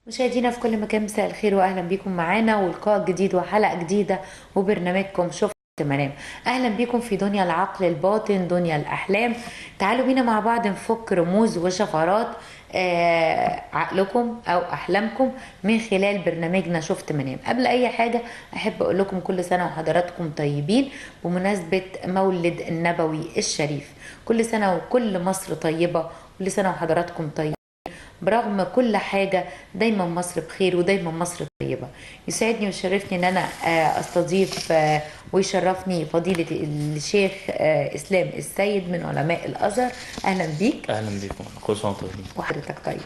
مشاهدينا في كل مكان، مساء الخير واهلا بيكم معانا ولقاء جديد وحلقه جديده وبرنامجكم شفت منام. اهلا بيكم في دنيا العقل الباطن، دنيا الاحلام. تعالوا بينا مع بعض نفك رموز وشفرات عقلكم او احلامكم من خلال برنامجنا شفت منام. قبل اي حاجه احب اقول لكم كل سنه وحضراتكم طيبين بمناسبه مولد النبوي الشريف. كل سنه وكل مصر طيبه، كل سنه وحضراتكم طيبين. برغم كل حاجة دايما مصر بخير ودايما مصر طيبة. يسعدني ويشرفني ان انا استضيف ويشرفني فضيلة الشيخ اسلام السيد من علماء الازهر. اهلا بيك. اهلا بكم، كل سنه وانتم طيبين. وحضرتك طيب.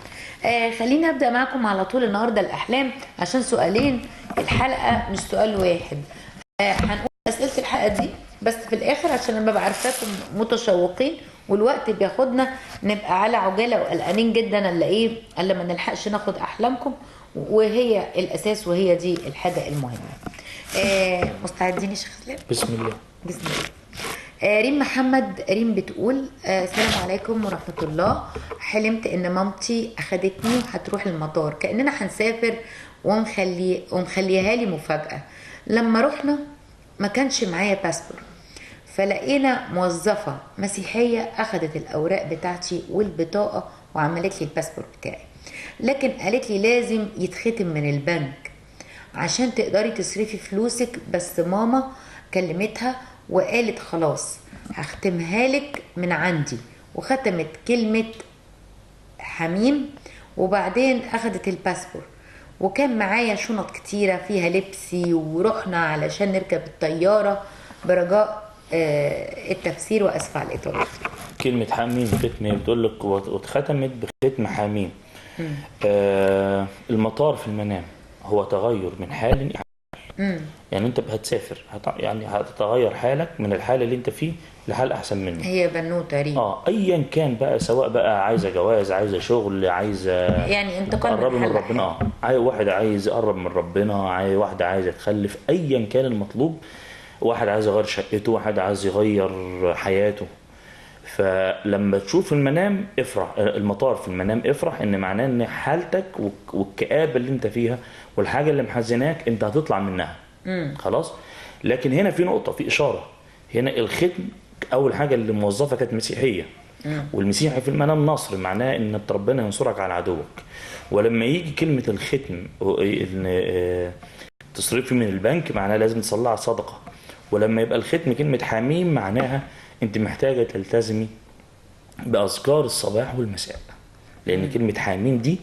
خليني ابدا معكم على طول النهارده الاحلام عشان سؤالين الحلقة مش سؤال واحد. هنقول اسئله الحلقه دي بس في الاخر عشان انا ببقى عارفاكم متشوقين والوقت بياخدنا، نبقى على عجاله وقلقانين جدا الا ايه، الا ما نلحقش ناخد احلامكم، وهي الاساس وهي دي الحاجه المهمه. مستعدين يا شيخ اسلام؟ بسم الله. بسم الله. ريم محمد، ريم بتقول السلام عليكم ورحمة الله. حلمت ان مامتي اخدتني وهتروح المطار كأننا هنسافر ومخليها لي مفاجأة. لما رحنا ما كانش معايا باسبور، فلقينا موظفة مسيحية اخدت الاوراق بتاعتي والبطاقة وعملت لي الباسبور بتاعي، لكن قالت لي لازم يتختم من البنك عشان تقدري تصرفي فلوسك. بس ماما كلمتها وقالت خلاص هختمها لك من عندي، وختمت كلمة حميم، وبعدين اخدت الباسبور. وكان معايا شنط كتيرة فيها لبسي، ورحنا علشان نركب الطيارة برجاء التفسير، واسف على الاطاله. كلمه حميم ختم بتقول لك واتختمت بختم حميم. المطار في المنام هو تغير من حال إلى حال. يعني انت هتسافر يعني هتتغير حالك من الحال اللي انت فيه لحال احسن منه. هي بنوتة ريم. ايا كان بقى، سواء بقى عايزه جواز، عايزه شغل، عايزه يعني انتقال من تقربي من حال ربنا. لحال. واحد عايز يقرب من ربنا، واحد عايز يتخلف، ايا كان المطلوب. واحد عايز يغير شقته، واحد عايز يغير حياته. فلما تشوف المنام افرح، المطار في المنام افرح، ان معناه ان حالتك والكآبة اللي انت فيها والحاجة اللي محزناك انت هتطلع منها. خلاص. لكن هنا في نقطة، في إشارة. هنا الختم أول حاجة اللي موظفة كانت مسيحية، والمسيحي في المنام نصر، معناه ان ربنا ينصرك على عدوك. ولما يجي كلمة الختم ان تصرفي من البنك، معناها لازم تطلع صدقة. ولما يبقى الختم كلمة حميم، معناها انت محتاجة تلتزمي بأذكار الصباح والمساء. لأن كلمة حميم دي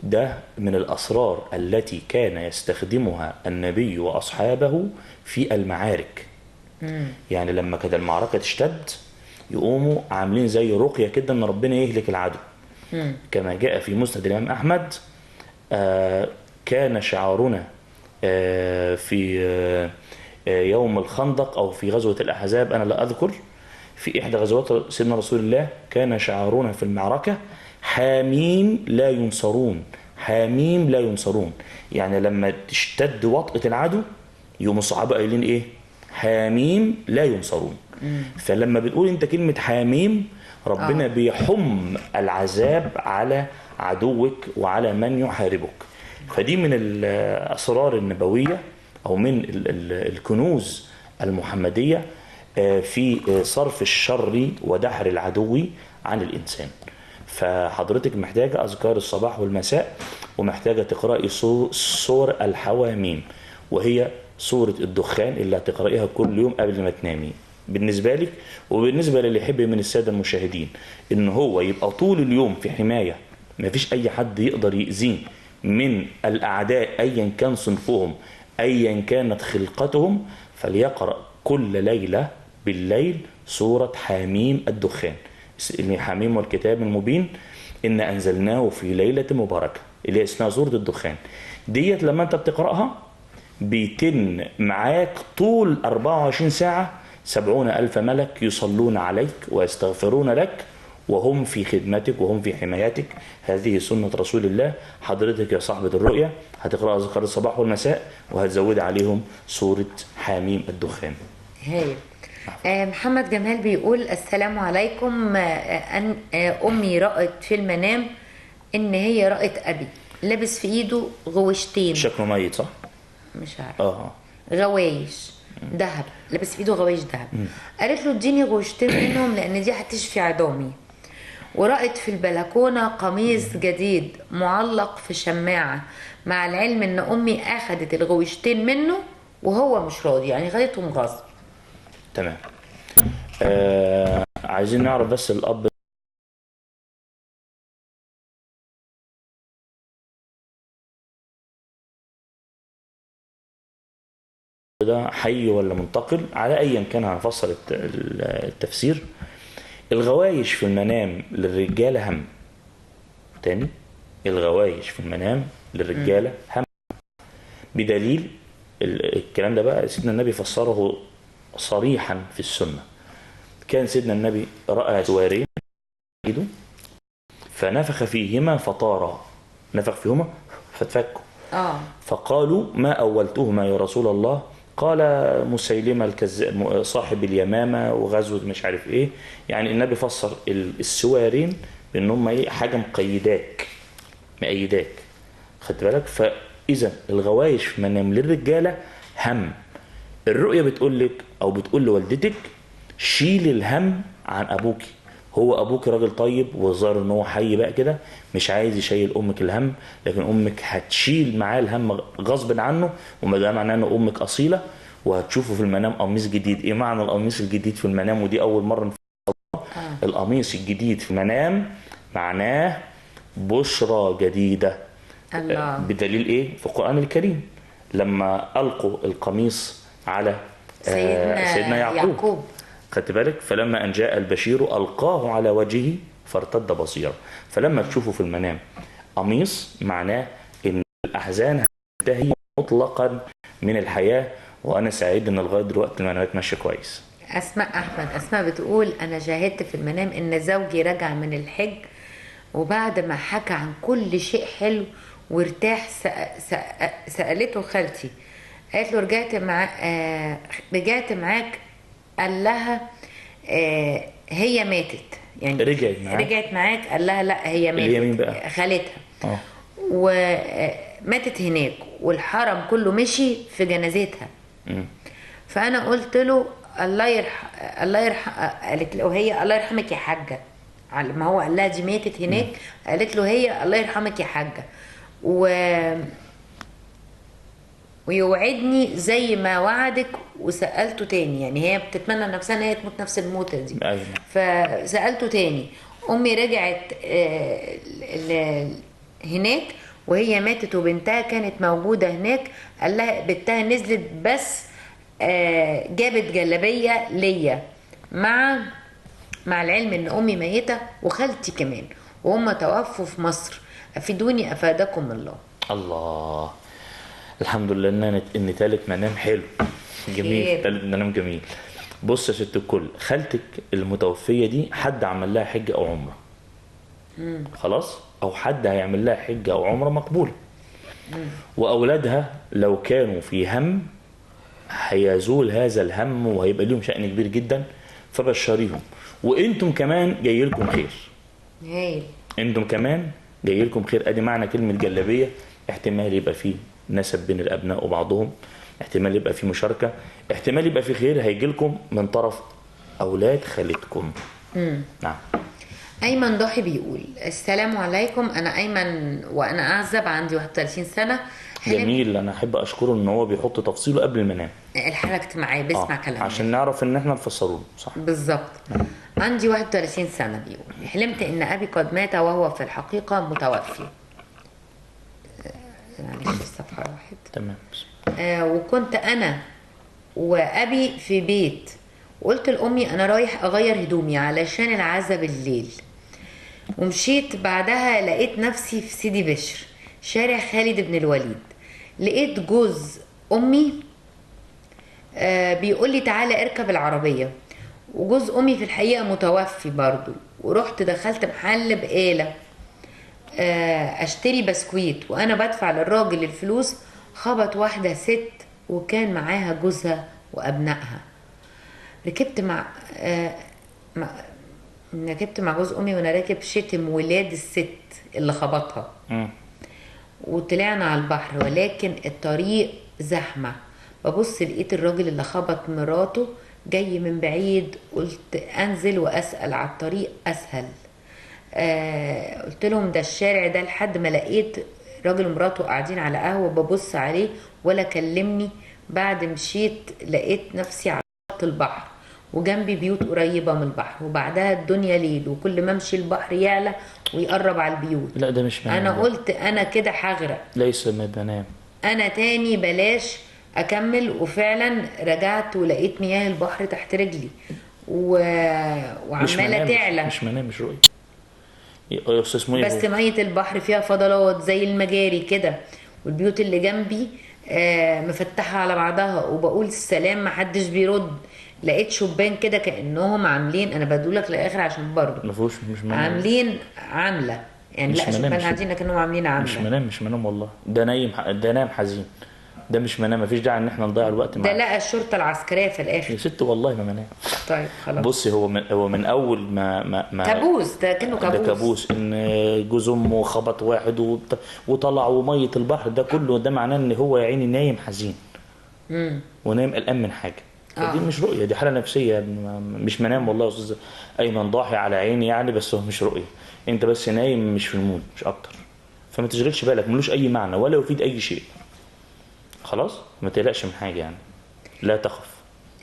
ده من الأسرار التي كان يستخدمها النبي وأصحابه في المعارك. يعني لما كانت المعركة تشتد يقوموا عاملين زي رقية كده ان ربنا يهلك العدو. كما جاء في مسند الإمام أحمد، كان شعارنا في يوم الخندق أو في غزوة الأحزاب، أنا لا أذكر، في إحدى غزوات سيدنا رسول الله، كان شعارنا في المعركة حاميم لا ينصرون، حاميم لا ينصرون. يعني لما تشتد وطأة العدو يوم الصحابة قايلين إيه؟ حاميم لا ينصرون. فلما بتقول انت كلمة حاميم، ربنا بيحم العذاب على عدوك وعلى من يحاربك. فدي من الأسرار النبوية أو من الكنوز المحمدية في صرف الشر ودحر العدو عن الإنسان. فحضرتك محتاجة أذكار الصباح والمساء، ومحتاجة تقرأي سور الحواميم، وهي سورة الدخان اللي هتقرأيها كل يوم قبل ما تنامي. بالنسبة لك وبالنسبة للي يحب من السادة المشاهدين إن هو يبقى طول اليوم في حماية، مفيش أي حد يقدر يأذيه من الأعداء أيا كان صنفهم، أيا كانت خلقتهم، فليقرأ كل ليلة بالليل سورة حميم الدخان. حميم والكتاب المبين إن أنزلناه في ليلة مباركة، اللي اسمها سورة الدخان. ديت لما أنت بتقرأها بيتن معاك طول 24 ساعة 70,000 ملك يصلون عليك ويستغفرون لك، وهم في خدمتك وهم في حمايتك. هذه سنة رسول الله. حضرتك يا صاحبة الرؤية هتقرأ أذكار الصباح والمساء، وهتزود عليهم سورة حميم الدخان. هايل. محمد جمال بيقول السلام عليكم. أمي رأت في المنام إن هي رأت أبي، لابس في ايده غوشتين، شكله ميت صح؟ مش عارف، غوايش ذهب، لابس في ايده غوايش ذهب. قالت له اديني غوشتين منهم لان دي هتشفي عظامي. ورأت في البلكونة قميص جديد معلق في شماعة، مع العلم ان امي اخدت الغوشتين منه وهو مش راضي، يعني خدتهم غصب. تمام. عايزين نعرف بس الاب ده حي ولا منتقل، على ايا كان هنفسر التفسير. الغوايش في المنام للرجاله هم. تاني، الغوايش في المنام للرجاله هم، بدليل الكلام ده بقى سيدنا النبي فسره صريحا في السنه. كان سيدنا النبي راى سوارين فنفخ فيهما فطارا، نفخ فيهما فتفكوا. فقالوا ما أولتهما يا رسول الله؟ قال مسيلمة صاحب اليمامة وغزوة مش عارف ايه. يعني النبي فسر السوارين بان هم ايه، حاجة مقيداك، خدت بالك؟ فإذا الغوايش في منام للرجالة هم. الرؤية بتقول لك او بتقول لوالدتك شيل الهم عن ابوكي، هو ابوك راجل طيب والظاهر ان هو حي بقى كده، مش عايز يشيل امك الهم، لكن امك هتشيل معاه الهم غصب عنه، وما ده معناه ان امك اصيله. وهتشوفه في المنام قميص جديد. ايه معنى القميص الجديد في المنام؟ ودي اول مره القميص الجديد في المنام معناه بشرى جديده. الله. بدليل ايه؟ في القران الكريم لما القوا القميص على سيدنا يعقوب، خدت بالك؟ فلما أن جاء البشير ألقاه على وجهه فارتد بصيرا. فلما تشوفوا في المنام قميص معناه إن الأحزان هتنتهي مطلقا من الحياة. وأنا سعيد إن لغاية دلوقتي المنامات ماشية كويس. أسماء أحمد، أسماء بتقول أنا شاهدت في المنام إن زوجي رجع من الحج، وبعد ما حكى عن كل شيء حلو وارتاح سألته خالتي، قالت له رجعت معاك؟ قال لها هي ماتت. يعني رجعت معاك؟ قال لها لا هي ماتت. اللي هي مين بقى؟ خالتها. وماتت هناك والحرم كله مشي في جنازتها. فانا قلت له الله يرحم. قالت له هي الله يرحمك يا حاجه، ما هو قال لها دي ماتت هناك. قالت له هي الله يرحمك يا حاجه ويوعدني زي ما وعدك. وسألته تاني، يعني هي بتتمنى نفسها ان هي تموت نفس الموتة دي. فسألته تاني، امي رجعت هناك وهي ماتت وبنتها كانت موجودة هناك. قال لها بنتها نزلت بس جابت جلابية ليا، مع العلم ان امي ميتة وخالتي كمان وهم توفوا في مصر. افيدوني افادكم الله. الله. الحمد لله ان تالت منام حلو جميل. تالت منام جميل. بص يا ست الكل، خالتك المتوفية دي حد عمل لها حج او عمرة خلاص، او حد هيعمل لها حج او عمرة مقبولة. واولادها لو كانوا في هم هيزول هذا الهم وهيبقى لهم شأن كبير جدا، فبشريهم. وانتم كمان جاي لكم خير. انتم كمان جاي لكم خير. ادي معنى كلمة جلابية. احتمال يبقى فيه نسب بين الابناء وبعضهم، احتمال يبقى فيه مشاركة، احتمال يبقى فيه خير هيجي لكم من طرف اولاد خالتكم. نعم. ايمن ضحي بيقول السلام عليكم، انا ايمن وانا اعزب عندي 31 سنه. جميل. انا احب اشكره ان هو بيحط تفصيله قبل المنام. حركت معاه بيسمع كلامي عشان نعرف ان احنا نفسره صح بالظبط. عندي 31 سنه بيقول حلمت ان ابي قد مات وهو في الحقيقه متوفي. معلش الصفحه واحد. تمام. وكنت انا وابي في بيت، وقلت لامي انا رايح اغير هدومي علشان العزا بالليل، ومشيت بعدها لقيت نفسي في سيدي بشر شارع خالد بن الوليد. لقيت جوز امي بيقول لي تعالى اركب العربيه، وجوز امي في الحقيقه متوفي برضو. ورحت دخلت محل بقاله اشتري بسكويت، وانا بدفع للراجل الفلوس خبط واحده ست وكان معاها جوزها وابنائها. ركبت مع جوز امي وانا راكب، شتم ولاد الست اللي خبطها وطلعنا على البحر، ولكن الطريق زحمة. ببص لقيت الراجل اللي خبط مراته جاي من بعيد، قلت انزل واسأل على الطريق اسهل. قلت لهم ده الشارع ده، لحد ما لقيت راجل ومراته قاعدين على قهوة، ببص عليه ولا كلمني. بعد مشيت لقيت نفسي على خط البحر، وجنبي بيوت قريبة من البحر، وبعدها الدنيا ليل، وكل ما امشي البحر يعلى ويقرب على البيوت. لا ده مش منام، انا قلت انا كده هغرق، ليس منام. انا تاني بلاش اكمل. وفعلا رجعت ولقيت مياه البحر تحت رجلي مش وعمالة منام، تعلى. مش منام، مش رؤية يا استاذ. اسمه ايه هو؟ بس مية البحر فيها فضلات زي المجاري كده، والبيوت اللي جنبي مفتحة على بعضها، وبقول السلام محدش بيرد. لقيت شبان كده كأنهم عاملين، انا بدولك للآخر عشان برضو ما فيهوش، مش منام. عاملين عاملة يعني، مش لا منام، شبان مش قاعدين لكنهم عاملين مش عاملة. منام، مش منام والله. ده نايم، ده نايم حزين. ده مش منام، مفيش داعي ان احنا نضيع الوقت ده معاه. لقى الشرطة العسكرية في يا الآخر. ست والله ما منام. طيب خلاص. بصي، هو من اول ما كابوس، ده كأنه ده كابوس. كابوس. ان جوز امه خبط واحد وطلع وميه البحر ده كله، ده معناه ان هو يا عيني نايم حزين ونايم قلقان من حاجه. فدي مش رؤيه، دي حاله نفسيه يعني. مش منام والله يا استاذ ايمن، ضاحي على عيني يعني، بس هو مش رؤيه. انت بس نايم مش في المود، مش اكتر. فما تشغلش بالك، ملوش اي معنى ولا يفيد اي شيء. خلاص ما تقلقش من حاجه يعني، لا تخف.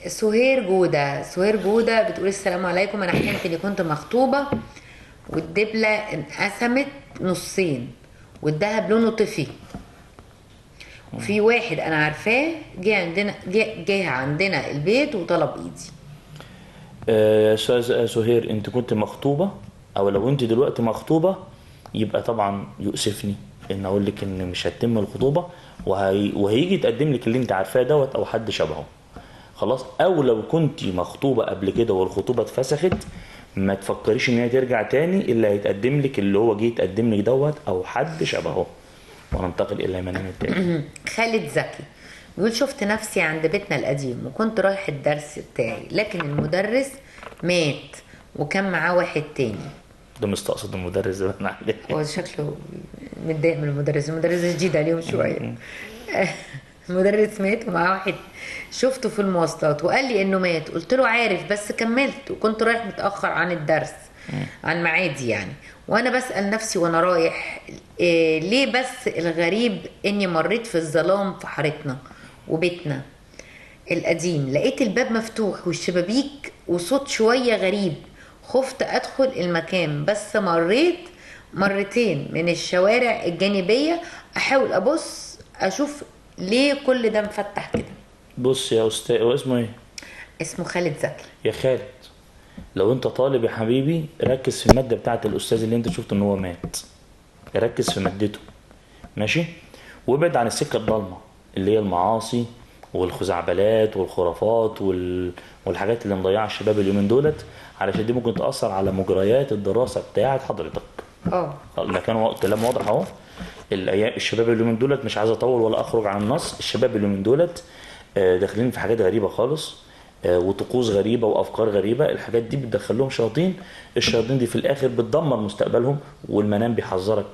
سهير جودة بتقول السلام عليكم، انا حلمت اني كنت مخطوبة والدبلة انقسمت نصين والدهب لونه طفي، وفي واحد انا عارفاه جه عندنا البيت وطلب ايدي. يا استاذ سهير، انت كنت مخطوبه، او لو انت دلوقتي مخطوبه يبقى طبعا يؤسفني ان اقول لك ان مش هتتم الخطوبه، وهيجي يتقدم لك اللي انت عارفاه دوت او حد شبهه. خلاص. او لو كنت مخطوبه قبل كده والخطوبه اتفسخت، ما تفكريش ان هي ترجع تاني، الا هيتقدم لك اللي هو جه يتقدم لك دوت او حد شبهه. وننتقل الى منام التاني. خالد زكي بيقول شفت نفسي عند بيتنا القديم، وكنت رايح الدرس بتاعي، لكن المدرس مات وكان معاه واحد تاني. ده مستقصد المدرس ده بقى عليه. هو شكله متضايق من المدرس جديد عليهم شويه. المدرس مات ومعاه واحد شفته في المواصلات وقال لي انه مات، قلت له عارف بس كملت، وكنت رايح متاخر عن الدرس عن معادي يعني. وانا بسال نفسي وانا رايح ليه بس الغريب اني مريت في الظلام في حارتنا وبيتنا القديم، لقيت الباب مفتوح والشبابيك وصوت شويه غريب، خفت ادخل المكان، بس مريت مرتين من الشوارع الجانبيه احاول ابص اشوف ليه كل ده مفتح كده. بص يا استاذ، هو اسمه ايه؟ اسمه خالد زكي. يا خالد، لو انت طالب يا حبيبي ركز في الماده بتاعه الاستاذ اللي انت شفت ان هو مات. ركز في مادته، ماشي؟ وابعد عن السكه الضلمه اللي هي المعاصي والخزعبلات والخرافات والحاجات اللي مضيعه الشباب اليومين دولت، علشان دي ممكن تاثر على مجريات الدراسه بتاعه حضرتك. لكن هو كلام واضح اهو. الشباب اليومين دولت، مش عايز اطول ولا اخرج عن النص، الشباب اليومين دولت داخلين في حاجات غريبه خالص، وطقوس غريبه وافكار غريبه. الحاجات دي بتدخلهم شياطين، الشياطين دي في الاخر بتدمر مستقبلهم. والمنام بيحذرك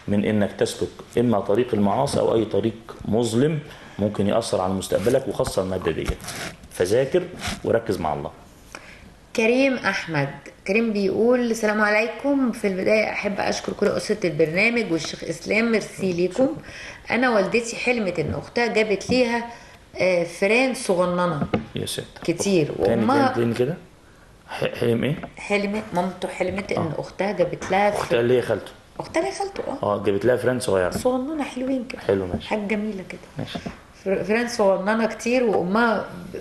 من انك تسلك اما طريق المعاصي او اي طريق مظلم ممكن ياثر على مستقبلك، وخاصه الماده ديت. فذاكر وركز مع الله. كريم احمد بيقول السلام عليكم، في البدايه احب اشكر كل اسره البرنامج والشيخ اسلام، ميرسي ليكم. انا والدتي حلمت ان اختها جابت ليها فران صغننه يا ساتر كتير، تاني كده. حلم ايه؟ مامته حلمت ان اختها جابت لها اختها اللي هي خالته. اختها اللي هي خالته جابت لها فران صغننه حلوين كده. حلو، ماشي، حاجه جميله كده، ماشي. فران صغننه كتير،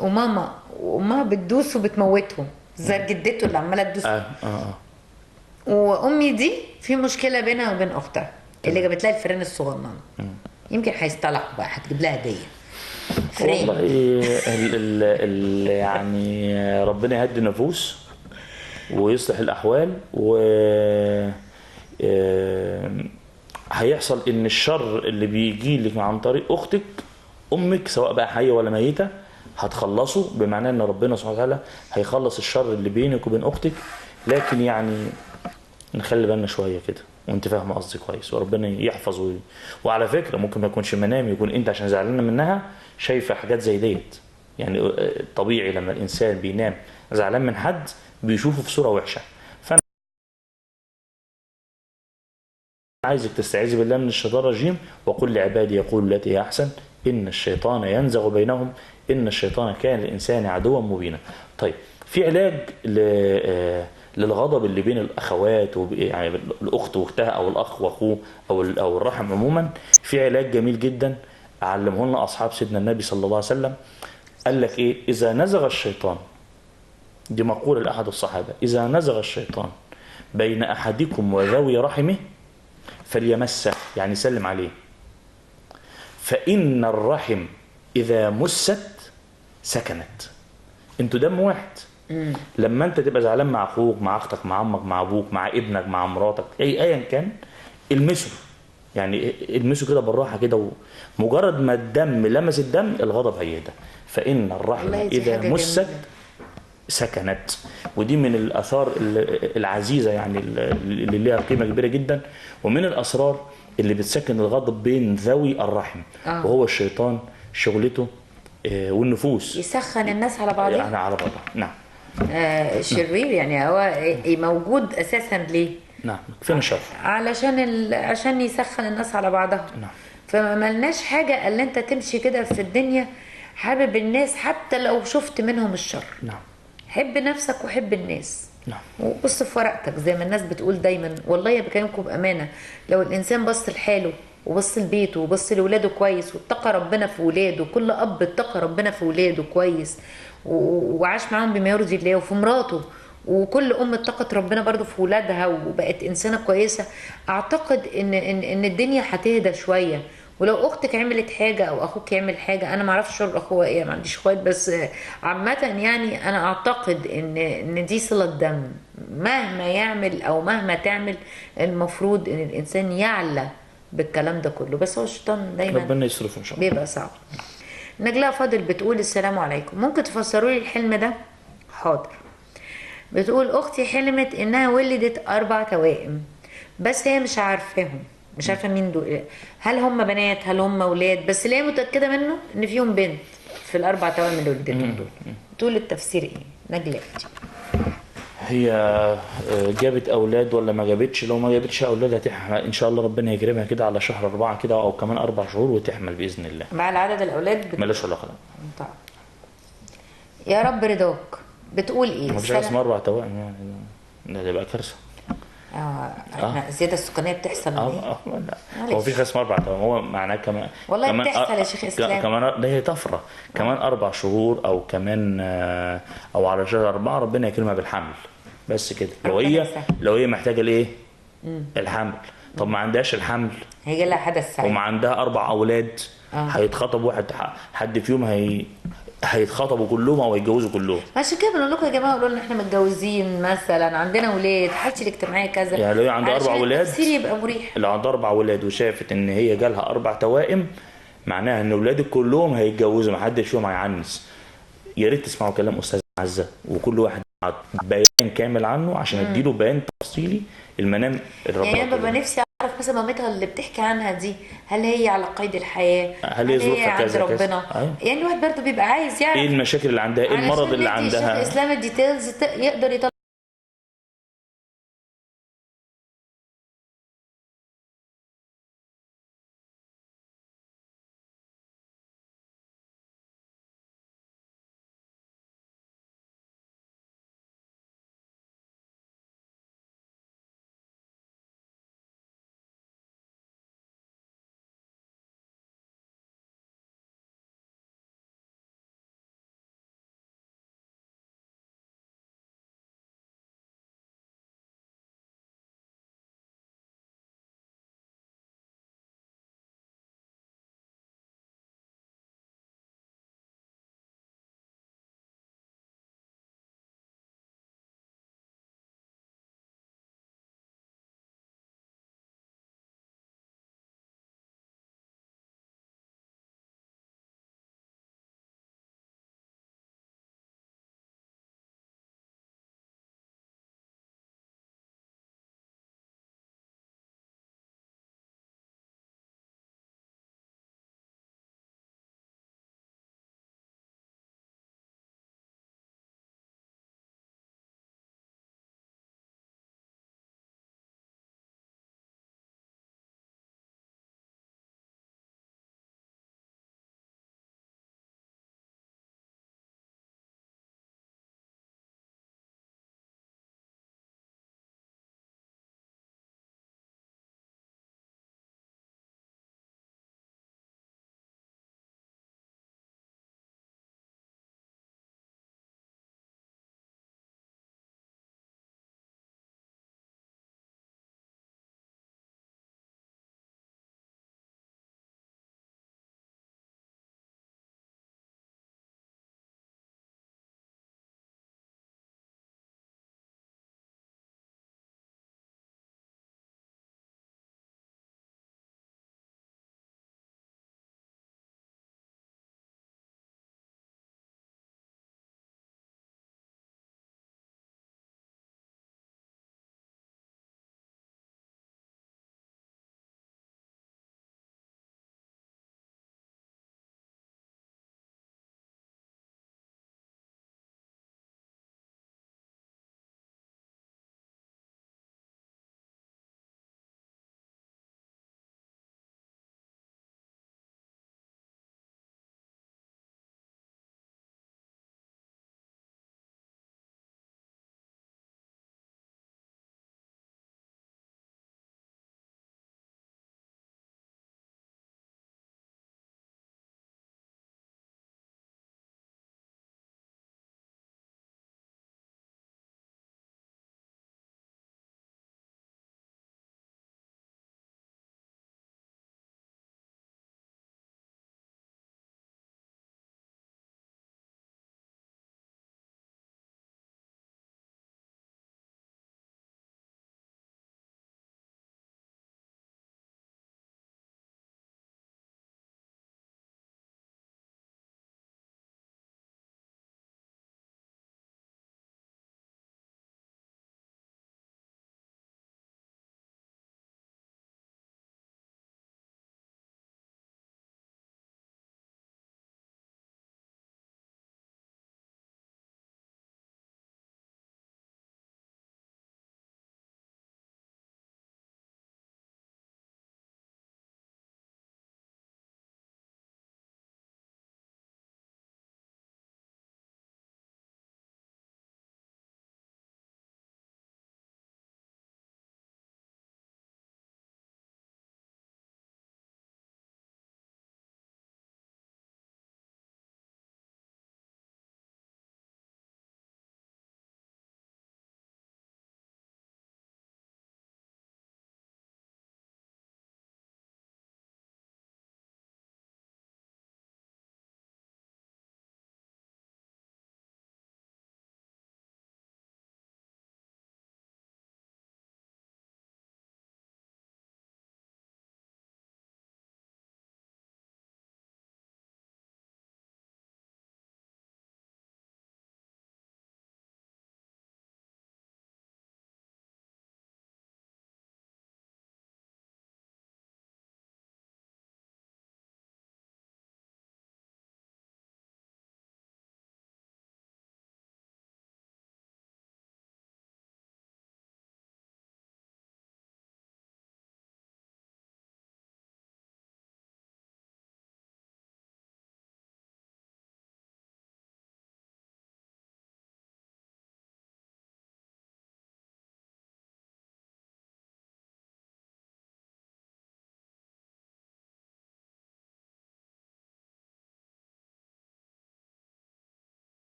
وامها بتدوس وبتموتهم زي جدته اللي عماله تدوس. وامي دي في مشكله بينها وبين اختها اللي جابت لها الفران الصغننه. يمكن هيصطلحوا بقى، هتجيب لها هديه فران. والله يعني ربنا يهدي النفوس ويصلح الاحوال، و هيحصل ان الشر اللي بيجي لك عن طريق اختك امك، سواء بقى حيه ولا ميته، هتخلصوا، بمعنى ان ربنا سبحانه وتعالى هيخلص الشر اللي بينك وبين اختك. لكن يعني نخلي بالنا شويه كده. وانت فاهم قصدي كويس، وربنا يحفظ وعلى فكره ممكن ما يكونش منام، يكون انت عشان زعلانه منها شايفه حاجات زي ديت. يعني طبيعي لما الانسان بينام زعلان من حد بيشوفه في صوره وحشه. فانا عايزك تستعيذ بالله من الشيطان الرجيم، وقل لعبادي يقول التي هي احسن ان الشيطان ينزغ بينهم ان الشيطان كان للانسان عدوا مبينا. طيب في علاج للغضب اللي بين الاخوات يعني الاخت واختها او الاخ واخوه او الرحم عموما. في علاج جميل جدا علمه لنا اصحاب سيدنا النبي صلى الله عليه وسلم. قال لك ايه؟ اذا نزغ الشيطان، دي مقولة لاحد الصحابه، اذا نزغ الشيطان بين احدكم وذوي رحمه فليمسه، يعني سلم عليه، فان الرحم اذا مست سكنت. انتوا دم واحد. لما انت تبقى زعلان مع اخوك، مع اختك، مع عمك، مع ابوك، مع ابنك، مع مراتك، ايا كان، المسه، يعني المسه كده بالراحه كده، مجرد ما الدم لمس الدم الغضب هيهدى. فان الرحمه اذا مست سكنت. ودي من الاثار العزيزه يعني اللي ليها قيمه كبيره جدا، ومن الاسرار اللي بتسكن الغضب بين ذوي الرحم. وهو الشيطان شغلته والنفوس يسخن الناس على بعضها، يعني على بعضها. نعم. شرير يعني، هو موجود اساسا ليه؟ نعم، فين الشر؟ عشان يسخن الناس على بعضها. نعم. فما ملناش حاجه الا انت تمشي كده في الدنيا حابب الناس حتى لو شفت منهم الشر. نعم. حب نفسك وحب الناس. نعم. وبص في ورقتك زي ما الناس بتقول دايما، والله بكلمكم بامانه، لو الانسان بص لحاله وبص لبيته وبص لاولاده كويس واتقى ربنا في ولاده، كل اب اتقى ربنا في ولاده كويس وعاش معاهم بما يرضي الله، وفي مراته، وكل ام اتقت ربنا برضو في ولادها وبقت انسانه كويسه، اعتقد ان الدنيا هتهدى شويه. ولو اختك عملت حاجه او اخوك يعمل حاجه، انا ما اعرفش شر اخوه ايه، ما عنديش اخوات، بس عامه يعني انا اعتقد ان دي صله دم. مهما يعمل او مهما تعمل المفروض ان الانسان يعلى بالكلام ده كله، بس هو الشيطان دايما ربنا يصرفه ان شاء الله بيبقى صعب. نجلاء فاضل بتقول السلام عليكم، ممكن تفسروا لي الحلم ده؟ حاضر. بتقول اختي حلمت انها ولدت 4 توائم، بس هي مش عارفاهم، مش عارفه مين دول، هل هم بنات هل هم اولاد، بس اللي هي متاكده منه ان فيهم بنت في ال4 توائم اللي ولدتهم دول. تقول التفسير ايه نجلاء؟ هي جابت اولاد ولا ما جابتش؟ لو ما جابتش اولاد هتحمل ان شاء الله، ربنا يكرمها كده على شهر 4 كده او كمان 4 شهور وتحمل باذن الله. مع العدد الاولاد مالهاش علاقه. طيب يا رب رضاك. بتقول ايه؟ مفيش حاجه اسمها 4 توائم يعني، ده يبقى كارثه. احنا الزياده السكانيه بتحصل لا هو مفيش حاجه اسمها 4 توائم، هو معناه كمان والله كمان بتحصل يا شيخ اسلام. كمان ده هي طفره، كمان 4 شهور او كمان او على شهر 4 ربنا يكرمها بالحمل، بس كده. لو هي محتاجه الايه؟ الحمل. طب ما عندهاش الحمل، هيجي لها حدث سعيد، وما عندها 4 اولاد، هيتخطب واحد، حد فيهم هيتخطبوا كلهم او هيتجوزوا كلهم. عشان كده بنقول لكم يا جماعه، قولوا لنا احنا متجوزين مثلا، عندنا اولاد، حالتي الاجتماعيه كذا، يعني لو عندها 4 اولاد التفسير يبقى مريح. لو عندها 4 اولاد وشافت ان هي جالها 4 توائم، معناها ان اولادك كلهم هيتجوزوا، ما حدش فيهم هيعنس. يا ريت تسمعوا كلام استاذ عزه، وكل واحد بيان كامل عنه عشان اديله بيان تفصيلي المنام الرب. يعني انا ببقى نفسي اعرف مثلا مامتها اللي بتحكي عنها دي، هل هي على قيد الحياه؟ هل هي ظروفها عند كذا ربنا؟ يعني الواحد برضه بيبقى عايز يعرف ايه المشاكل اللي عندها، ايه المرض اللي عندها. الشيخ اسلام الديتيلز يقدر يطلع